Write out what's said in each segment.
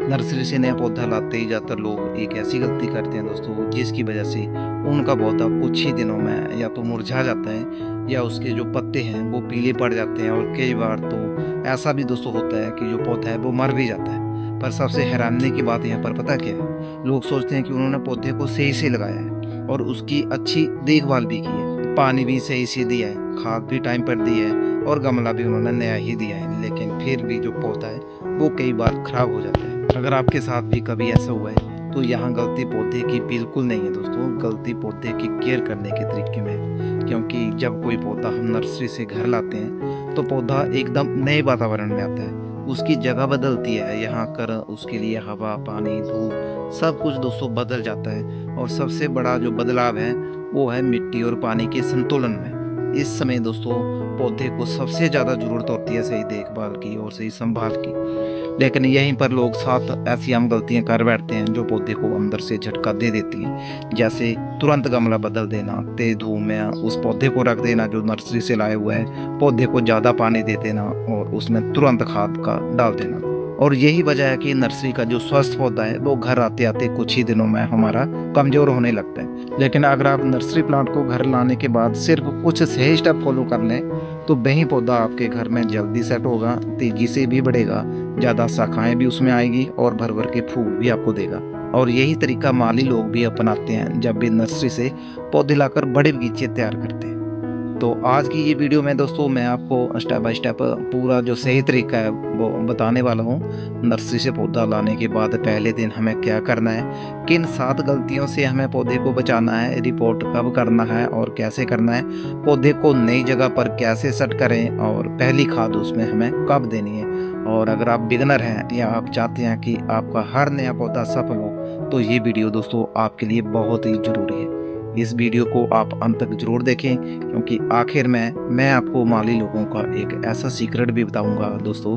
Nursery से नया पौधा लाते ही ज़्यादातर लोग एक ऐसी गलती करते हैं दोस्तों, जिसकी वजह से उनका पौधा कुछ ही दिनों में या तो मुरझा जाता है या उसके जो पत्ते हैं वो पीले पड़ जाते हैं। और कई बार तो ऐसा भी दोस्तों होता है कि जो पौधा है वो मर भी जाता है। पर सबसे हैरानी की बात यहाँ पर पता क्या है, लोग सोचते हैं कि उन्होंने पौधे को सही से लगाया है और उसकी अच्छी देखभाल भी की है, पानी भी सही से दिया है, खाद भी टाइम पर दी है और गमला भी उन्होंने नया ही दिया है, लेकिन फिर भी जो पौधा है वो कई बार खराब हो जाता है। अगर आपके साथ भी कभी ऐसा हुआ है तो यहाँ गलती पौधे की बिल्कुल नहीं है दोस्तों, गलती पौधे की केयर करने के तरीके में है। क्योंकि जब कोई पौधा हम नर्सरी से घर लाते हैं तो पौधा एकदम नए वातावरण में आता है, उसकी जगह बदलती है, यहाँ कर उसके लिए हवा पानी धूप सब कुछ दोस्तों बदल जाता है। और सबसे बड़ा जो बदलाव है वो है मिट्टी और पानी के संतुलन में। इस समय दोस्तों पौधे को सबसे ज़्यादा ज़रूरत होती है सही देखभाल की और सही संभाल की, लेकिन यहीं पर लोग साथ ऐसी आम गलतियां कर बैठते हैं जो पौधे को अंदर से झटका दे देती हैं। जैसे तुरंत गमला बदल देना, तेज धूप में उस पौधे को रख देना जो नर्सरी से लाया हुआ है, पौधे को ज़्यादा पानी दे देना और उसमें तुरंत खाद का डाल देना। और यही वजह है कि नर्सरी का जो स्वस्थ पौधा है वो घर आते आते कुछ ही दिनों में हमारा कमज़ोर होने लगता है। लेकिन अगर आप नर्सरी प्लांट को घर लाने के बाद सिर्फ कुछ सही स्टेप फॉलो कर लें तो वही पौधा आपके घर में जल्दी सेट होगा, तेजी से भी बढ़ेगा, ज़्यादा शाखाएं भी उसमें आएगी और भर भर के फूल भी आपको देगा। और यही तरीका माली लोग भी अपनाते हैं जब भी नर्सरी से पौधे लाकर बड़े बगीचे तैयार करते हैं। तो आज की ये वीडियो में दोस्तों मैं आपको स्टेप बाय स्टेप पूरा जो सही तरीका है वो बताने वाला हूँ। नर्सरी से पौधा लाने के बाद पहले दिन हमें क्या करना है, किन 7 गलतियों से हमें पौधे को बचाना है, रिपोर्ट कब करना है और कैसे करना है, पौधे को नई जगह पर कैसे सेट करें और पहली खाद उसमें हमें कब देनी है। और अगर आप बिगनर हैं या आप चाहते हैं कि आपका हर नया पौधा सफल हो तो ये वीडियो दोस्तों आपके लिए बहुत ही ज़रूरी है। इस वीडियो को आप अंत तक जरूर देखें, क्योंकि आखिर में मैं आपको माली लोगों का एक ऐसा सीक्रेट भी बताऊंगा दोस्तों,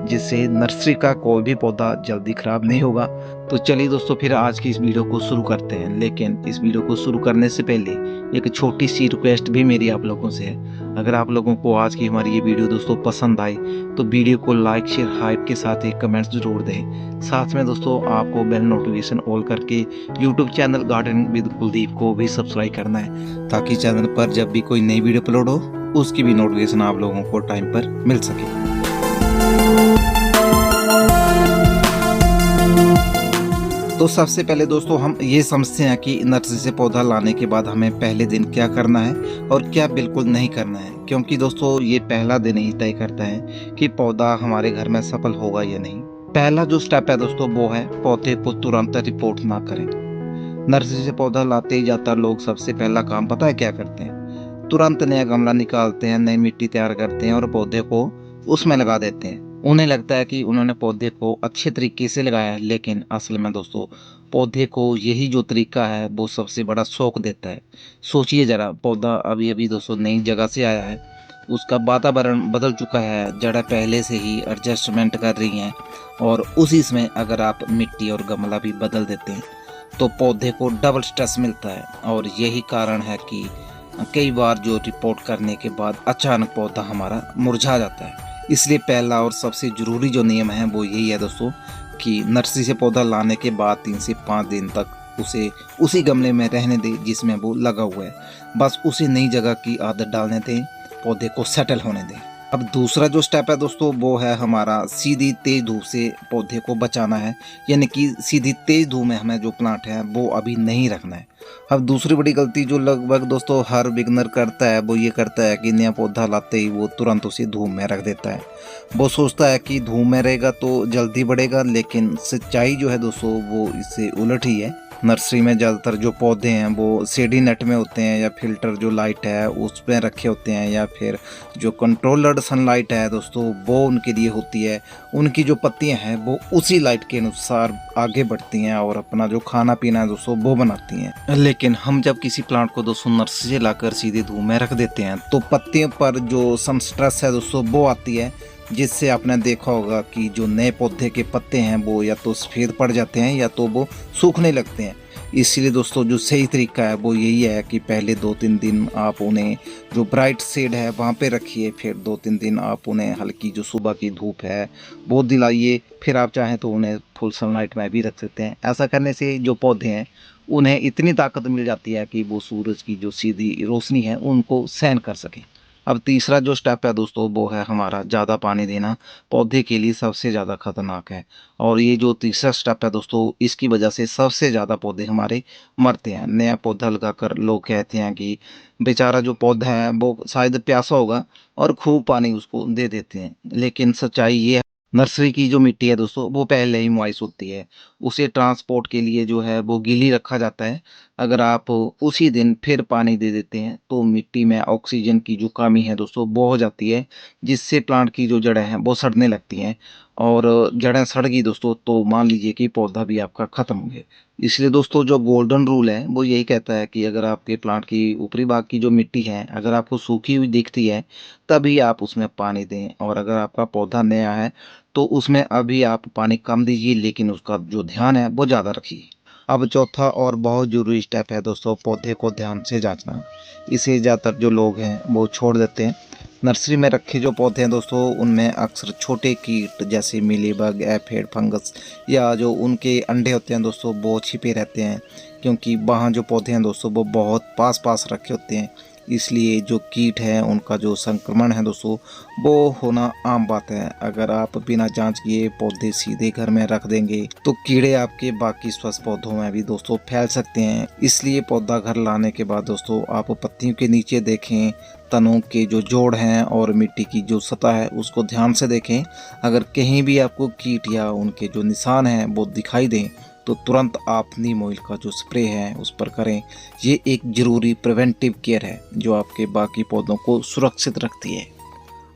जिससे नर्सरी का कोई भी पौधा जल्दी खराब नहीं होगा। तो चलिए दोस्तों फिर आज की इस वीडियो को शुरू करते हैं। लेकिन इस वीडियो को शुरू करने से पहले एक छोटी सी रिक्वेस्ट भी मेरी आप लोगों से है। अगर आप लोगों को आज की हमारी ये वीडियो दोस्तों पसंद आई तो वीडियो को लाइक शेयर हाइप के साथ एक कमेंट्स जरूर दें। साथ में दोस्तों आपको बेल नोटिफिकेशन ऑल करके YouTube channel gardening with Kuldeep को भी सब्सक्राइब करना है, ताकि चैनल पर जब भी कोई नई वीडियो अपलोड हो उसकी भी नोटिफिकेशन आप लोगों को टाइम पर मिल सके। तो सबसे पहले दोस्तों हम ये समझते हैं कि नर्सरी से पौधा लाने के बाद हमें पहले दिन क्या करना है और क्या बिल्कुल नहीं करना है, क्योंकि दोस्तों ये पहला दिन ही तय करता है कि पौधा हमारे घर में सफल होगा या नहीं। पहला जो स्टेप है दोस्तों वो है पौधे को तुरंत रिपोर्ट ना करें। नर्सरी से पौधा लाते ही जाता लोग सबसे पहला काम पता है क्या करते हैं, तुरंत नया गमला निकालते हैं, नई मिट्टी तैयार करते हैं और पौधे को उसमें लगा देते हैं। उन्हें लगता है कि उन्होंने पौधे को अच्छे तरीके से लगाया है, लेकिन असल में दोस्तों पौधे को यही जो तरीका है वो सबसे बड़ा शौक देता है। सोचिए जरा, पौधा अभी अभी दोस्तों नई जगह से आया है, उसका वातावरण बदल चुका है, जड़ें पहले से ही एडजस्टमेंट कर रही हैं और उसी समय अगर आप मिट्टी और गमला भी बदल देते हैं तो पौधे को डबल स्ट्रेस मिलता है। और यही कारण है कि कई बार जो रिपोर्ट करने के बाद अचानक पौधा हमारा मुरझा जाता है। इसलिए पहला और सबसे ज़रूरी जो नियम है वो यही है दोस्तों कि नर्सरी से पौधा लाने के बाद 3 से 5 दिन तक उसे उसी गमले में रहने दें जिसमें वो लगा हुआ है। बस उसे नई जगह की आदत डालने दें, पौधे को सेटल होने दें। अब दूसरा जो स्टेप है दोस्तों वो है हमारा सीधी तेज धूप से पौधे को बचाना है, यानी कि सीधी तेज धूप में हमें जो प्लांट है वो अभी नहीं रखना है। अब दूसरी बड़ी गलती जो लगभग दोस्तों हर बिगनर करता है वो ये करता है कि नया पौधा लाते ही वो तुरंत उसे धूप में रख देता है। वो सोचता है कि धूप में रहेगा तो जल्दी बढ़ेगा, लेकिन सच्चाई जो है दोस्तों वो इससे उलट ही है। नर्सरी में ज़्यादातर जो पौधे हैं वो शेडी नेट में होते हैं या फिल्टर जो लाइट है उस पर रखे होते हैं, या फिर जो कंट्रोलर्ड सनलाइट है दोस्तों वो उनके लिए होती है। उनकी जो पत्तियां हैं वो उसी लाइट के अनुसार आगे बढ़ती हैं और अपना जो खाना पीना है दोस्तों वो बनाती हैं। लेकिन हम जब किसी प्लांट को दोस्तों नर्सरी से लाकर सीधे धूप में रख देते हैं तो पत्तियों पर जो सन स्ट्रेस है दोस्तों वो आती है, जिससे आपने देखा होगा कि जो नए पौधे के पत्ते हैं वो या तो सफ़ेद पड़ जाते हैं या तो वो सूखने लगते हैं। इसलिए दोस्तों जो सही तरीका है वो यही है कि पहले 2-3 दिन आप उन्हें जो ब्राइट शेड है वहाँ पे रखिए, फिर 2-3 दिन आप उन्हें हल्की जो सुबह की धूप है वो दिलाइए, फिर आप चाहें तो उन्हें फुल सनलाइट में भी रख सकते हैं। ऐसा करने से जो पौधे हैं उन्हें इतनी ताकत मिल जाती है कि वो सूरज की जो सीधी रोशनी है उनको सहन कर सकें। अब तीसरा जो स्टेप है दोस्तों वो है हमारा ज़्यादा पानी देना, पौधे के लिए सबसे ज़्यादा खतरनाक है। और ये जो तीसरा स्टेप है दोस्तों इसकी वजह से सबसे ज़्यादा पौधे हमारे मरते हैं। नया पौधा लगाकर लोग कहते हैं कि बेचारा जो पौधा है वो शायद प्यासा होगा और खूब पानी उसको दे देते हैं, लेकिन सच्चाई ये है नर्सरी की जो मिट्टी है दोस्तों वो पहले ही मॉइस्ट होती है। उसे ट्रांसपोर्ट के लिए जो है वो गीली रखा जाता है। अगर आप उसी दिन फिर पानी दे देते हैं तो मिट्टी में ऑक्सीजन की जो कमी है दोस्तों वो हो जाती है, जिससे प्लांट की जो जड़ें हैं वो सड़ने लगती हैं। और जड़ें सड़ गई दोस्तों तो मान लीजिए कि पौधा भी आपका ख़त्म हो गया। इसलिए दोस्तों जो गोल्डन रूल है वो यही कहता है कि अगर आपके प्लांट की ऊपरी भाग की जो मिट्टी है अगर आपको सूखी हुई दिखती है तभी आप उसमें पानी दें, और अगर आपका पौधा नया है तो उसमें अभी आप पानी कम दीजिए लेकिन उसका जो ध्यान है वो ज़्यादा रखिए। अब चौथा और बहुत ज़रूरी स्टेप है दोस्तों पौधे को ध्यान से जांचना। इसे ज़्यादातर जो लोग हैं वो छोड़ देते हैं। नर्सरी में रखे जो पौधे हैं दोस्तों उनमें अक्सर छोटे कीट जैसे मिलीबग, एफिड, फंगस या जो उनके अंडे होते हैं दोस्तों वो छिपे रहते हैं, क्योंकि वहाँ जो पौधे हैं दोस्तों वो बहुत पास पास रखे होते हैं। इसलिए जो कीट है उनका जो संक्रमण है दोस्तों वो होना आम बात है। अगर आप बिना जांच किए पौधे सीधे घर में रख देंगे तो कीड़े आपके बाकी स्वस्थ पौधों में भी दोस्तों फैल सकते हैं। इसलिए पौधा घर लाने के बाद दोस्तों आप पत्तियों के नीचे देखें, तनों के जो जोड़ हैं और मिट्टी की जो सतह है उसको ध्यान से देखें। अगर कहीं भी आपको कीट या उनके जो निशान हैं वो दिखाई दें तो तुरंत आप नीम ऑयल का जो स्प्रे है उस पर करें। ये एक ज़रूरी प्रिवेंटिव केयर है जो आपके बाकी पौधों को सुरक्षित रखती है।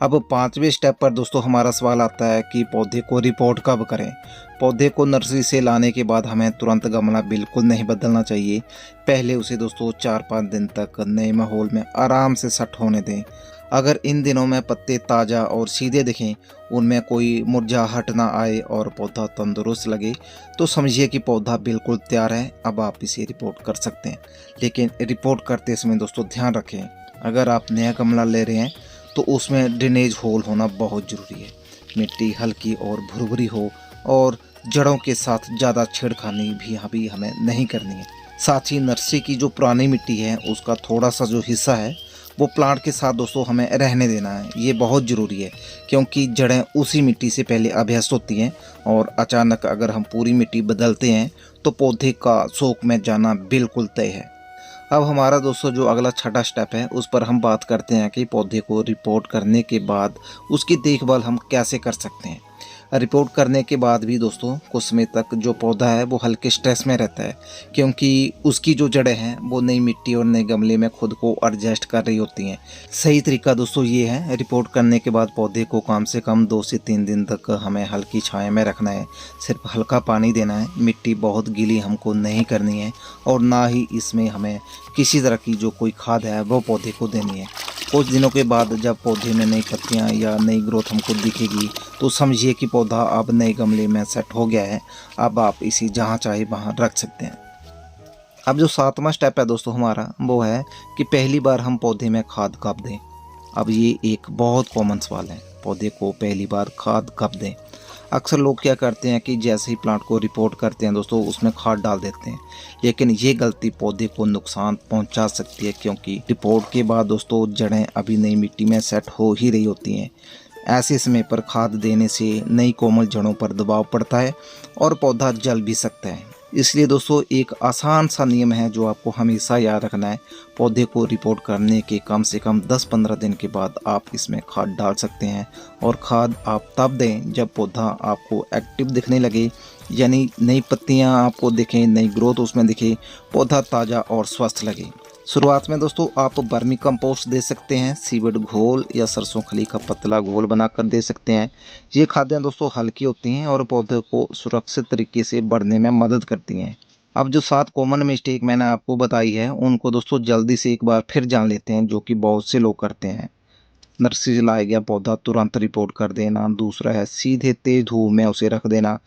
अब पांचवें स्टेप पर दोस्तों हमारा सवाल आता है कि पौधे को रिपोर्ट कब करें। पौधे को नर्सरी से लाने के बाद हमें तुरंत गमला बिल्कुल नहीं बदलना चाहिए। पहले उसे दोस्तों 4-5 दिन तक नए माहौल में आराम से सेट होने दें। अगर इन दिनों में पत्ते ताज़ा और सीधे दिखें, उनमें कोई मुरझाहट ना आए और पौधा तंदुरुस्त लगे तो समझिए कि पौधा बिल्कुल तैयार है। अब आप इसे रिपोर्ट कर सकते हैं, लेकिन रिपोर्ट करते समय दोस्तों ध्यान रखें अगर आप नया गमला ले रहे हैं तो उसमें ड्रेनेज होल होना बहुत ज़रूरी है। मिट्टी हल्की और भुरभुरी हो और जड़ों के साथ ज़्यादा छेड़खानी भी हमें नहीं करनी है। साथ ही नर्सरी की जो पुरानी मिट्टी है उसका थोड़ा सा जो हिस्सा है वो प्लांट के साथ दोस्तों हमें रहने देना है। ये बहुत ज़रूरी है क्योंकि जड़ें उसी मिट्टी से पहले अभ्यस्त होती हैं और अचानक अगर हम पूरी मिट्टी बदलते हैं तो पौधे का शोक में जाना बिल्कुल तय है। अब हमारा दोस्तों जो अगला छठा स्टेप है उस पर हम बात करते हैं कि पौधे को रिपोर्ट करने के बाद उसकी देखभाल हम कैसे कर सकते हैं। रिपोर्ट करने के बाद भी दोस्तों कुछ समय तक जो पौधा है वो हल्के स्ट्रेस में रहता है, क्योंकि उसकी जो जड़ें हैं वो नई मिट्टी और नए गमले में खुद को एडजस्ट कर रही होती हैं। सही तरीका दोस्तों ये है, रिपोर्ट करने के बाद पौधे को कम से कम 2 से 3 दिन तक हमें हल्की छाया में रखना है। सिर्फ हल्का पानी देना है, मिट्टी बहुत गीली हमको नहीं करनी है और ना ही इसमें हमें किसी तरह की जो कोई खाद है वो पौधे को देनी है। कुछ दिनों के बाद जब पौधे में नई पत्तियां या नई ग्रोथ हमको दिखेगी तो समझिए कि पौधा अब नए गमले में सेट हो गया है। अब आप इसे जहां चाहे वहां रख सकते हैं। अब जो सातवां स्टेप है दोस्तों हमारा वो है कि पहली बार हम पौधे में खाद कब दें। अब ये एक बहुत कॉमन सवाल है, पौधे को पहली बार खाद कब दें। अक्सर लोग क्या करते हैं कि जैसे ही प्लांट को रिपोर्ट करते हैं दोस्तों उसमें खाद डाल देते हैं, लेकिन ये गलती पौधे को नुकसान पहुंचा सकती है, क्योंकि रिपोर्ट के बाद दोस्तों जड़ें अभी नई मिट्टी में सेट हो ही रही होती हैं। ऐसे समय पर खाद देने से नई कोमल जड़ों पर दबाव पड़ता है और पौधा जल भी सकता है। इसलिए दोस्तों एक आसान सा नियम है जो आपको हमेशा याद रखना है, पौधे को रिपोर्ट करने के कम से कम 10-15 दिन के बाद आप इसमें खाद डाल सकते हैं। और खाद आप तब दें जब पौधा आपको एक्टिव दिखने लगे, यानी नई पत्तियां आपको दिखें, नई ग्रोथ उसमें दिखे, पौधा ताज़ा और स्वस्थ लगे। शुरुआत में दोस्तों आप वर्मी कंपोस्ट दे सकते हैं, सीवड घोल या सरसों खली का पतला घोल बनाकर दे सकते हैं। ये खादें दोस्तों हल्की होती हैं और पौधे को सुरक्षित तरीके से बढ़ने में मदद करती हैं। अब जो 7 कॉमन मिस्टेक मैंने आपको बताई है उनको दोस्तों जल्दी से एक बार फिर जान लेते हैं, जो कि बहुत से लोग करते हैं। नर्सरी से लाया गया पौधा तुरंत रिपोर्ट कर देना। दूसरा है सीधे तेज धूप में उसे रख देना।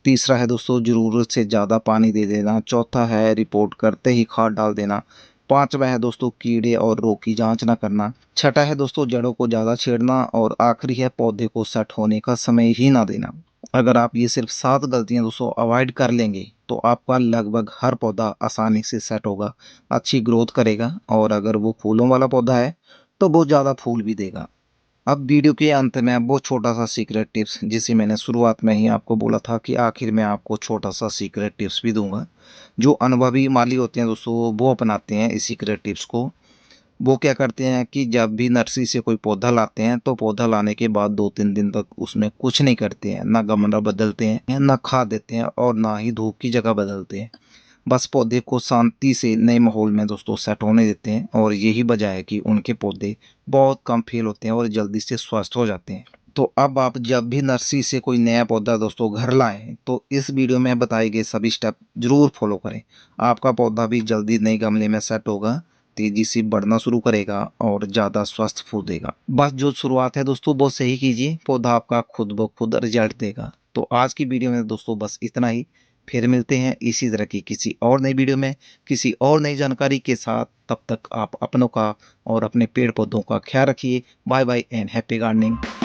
तीसरा है दोस्तों ज़रूरत से ज़्यादा पानी दे देना। चौथा है रिपोर्ट करते ही खाद डाल देना। पांचवा है दोस्तों कीड़े और रोग की जांच ना करना। छठा है दोस्तों जड़ों को ज़्यादा छेड़ना। और आखिरी है पौधे को सेट होने का समय ही ना देना। अगर आप ये सिर्फ 7 गलतियां दोस्तों अवॉइड कर लेंगे तो आपका लगभग हर पौधा आसानी से सेट होगा, अच्छी ग्रोथ करेगा। और अगर वो फूलों वाला पौधा है तो बहुत ज़्यादा फूल भी देगा। अब वीडियो के अंत में वो छोटा सा सीक्रेट टिप्स, जिसे मैंने शुरुआत में ही आपको बोला था कि आखिर में आपको छोटा सा सीक्रेट टिप्स भी दूंगा। जो अनुभवी माली होते हैं दोस्तों वो अपनाते हैं इस सीक्रेट टिप्स को। वो क्या करते हैं कि जब भी नर्सरी से कोई पौधा लाते हैं तो पौधा लाने के बाद 2-3 दिन तक उसमें कुछ नहीं करते हैं, ना गमला बदलते हैं, ना खाद देते हैं और ना ही धूप की जगह बदलते हैं। बस पौधे को शांति से नए माहौल में दोस्तों सेट होने देते हैं। और यही वजह है कि उनके पौधे बहुत कम फेल होते हैं और जल्दी से स्वस्थ हो जाते हैं। तो अब आप जब भी नर्सरी से कोई नया पौधा दोस्तों घर लाएं तो इस वीडियो में बताए गए सभी स्टेप जरूर फॉलो करें। आपका पौधा भी जल्दी नए गमले में सेट होगा, तेजी से बढ़ना शुरू करेगा और ज़्यादा स्वस्थ फूल देगा। बस जो शुरुआत है दोस्तों वो सही कीजिए, पौधा आपका खुद ब खुद रिजल्ट देगा। तो आज की वीडियो में दोस्तों बस इतना ही। फिर मिलते हैं इसी तरह की किसी और नई वीडियो में किसी और नई जानकारी के साथ। तब तक आप अपनों का और अपने पेड़ पौधों का ख्याल रखिए। Bye bye and happy gardening.